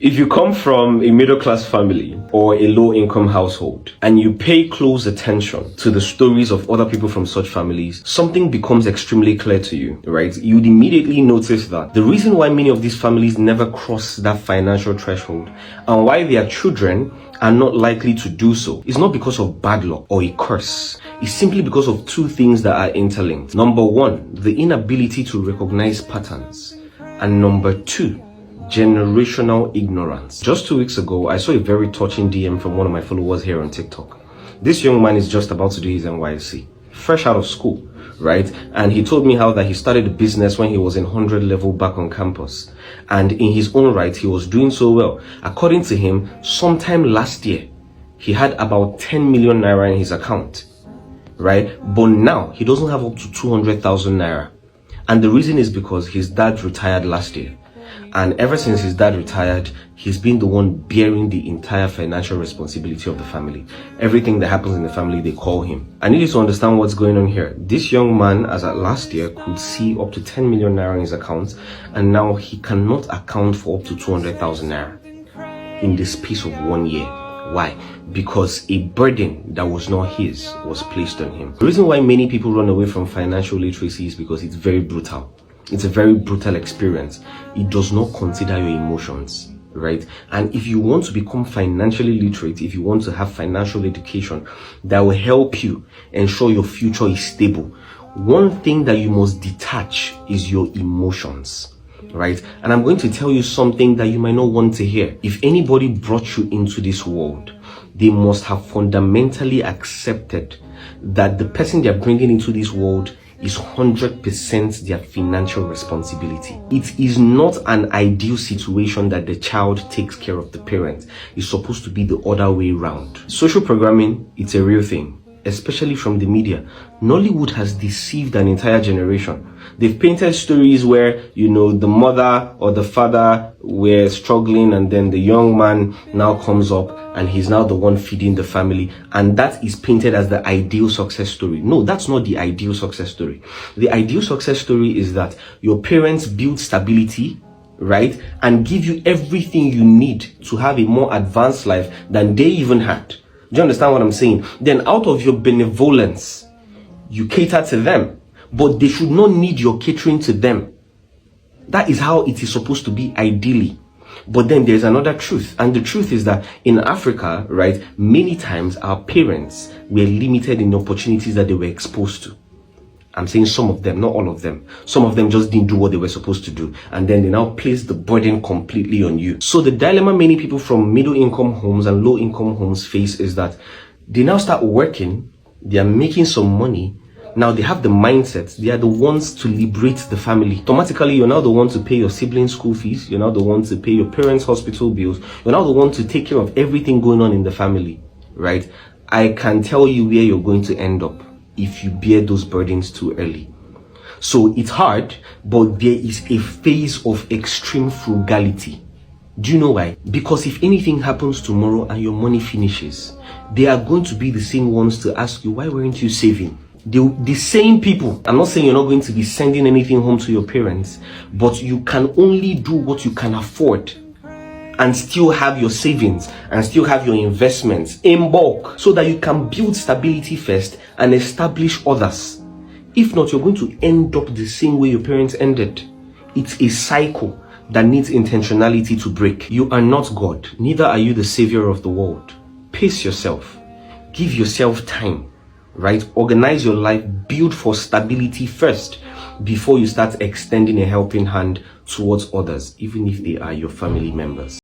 If you come from a middle-class family or a low-income household and you pay close attention to the stories of other people from such families, something becomes extremely clear to you, right? You'd immediately notice that the reason why many of these families never cross that financial threshold and why their children are not likely to do so is not because of bad luck or a curse. It's simply because of two things that are interlinked. Number one, the inability to recognize patterns. And number two, generational ignorance. Just 2 weeks ago, I saw a very touching DM from one of my followers here on TikTok. This young man is just about to do his NYSC, fresh out of school, right? And he told me how that he started a business when he was in 100 level back on campus. And in his own right, he was doing so well. According to him, sometime last year, he had about 10 million naira in his account, right? But now he doesn't have up to 200,000 naira. And the reason is because his dad retired last year. And ever since his dad retired, he's been the one bearing the entire financial responsibility of the family. Everything that happens in the family, they call him. I need you to understand what's going on here. This young man, as at last year, could see up to 10 million naira in his account, and now he cannot account for up to 200,000 naira in the space of 1 year. Why? Because a burden that was not his was placed on him. The reason why many people run away from financial literacy is because it's very brutal. It's a very brutal experience. It does not consider your emotions, right? And if you want to become financially literate, if you want to have financial education that will help you ensure your future is stable, one thing that you must detach is your emotions, right? And I'm going to tell you something that you might not want to hear. If anybody brought you into this world, they must have fundamentally accepted that the person they're bringing into this world is 100% their financial responsibility. It is not an ideal situation that the child takes care of the parent. It's supposed to be the other way around. Social programming, it's a real thing, especially from the media. Nollywood has deceived an entire generation. They've painted stories where, the mother or the father were struggling, and then the young man now comes up and he's now the one feeding the family, and that is painted as the ideal success story. No, that's not the ideal success story. The ideal success story is that your parents build stability, right, and give you everything you need to have a more advanced life than they even had. Do you understand what I'm saying? Then out of your benevolence, you cater to them, but they should not need your catering to them. That is how it is supposed to be ideally. But then there's another truth, and the truth is that in Africa, right, many times our parents were limited in the opportunities that they were exposed to. I'm saying some of them, not all of them. Some of them just didn't do what they were supposed to do, and then they now place the burden completely on you. So the dilemma many people from middle-income homes and low-income homes face is that they now start working, they are making some money. Now they have the mindset, they are the ones to liberate the family. Automatically, you're now the one to pay your siblings' school fees, you're now the one to pay your parents' hospital bills, you're now the one to take care of everything going on in the family, right? I can tell you where you're going to end up if you bear those burdens too early. So it's hard, but there is a phase of extreme frugality. Do you know why? Because if anything happens tomorrow and your money finishes, they are going to be the same ones to ask you, why weren't you saving? The same people. I'm not saying you're not going to be sending anything home to your parents, but you can only do what you can afford and still have your savings and still have your investments in bulk so that you can build stability first and establish others. If not, you're going to end up the same way your parents ended. It's a cycle that needs intentionality to break. You are not God, neither are you the savior of the world. Pace yourself, give yourself time, right? Organize your life, build for stability first before you start extending a helping hand towards others, even if they are your family members.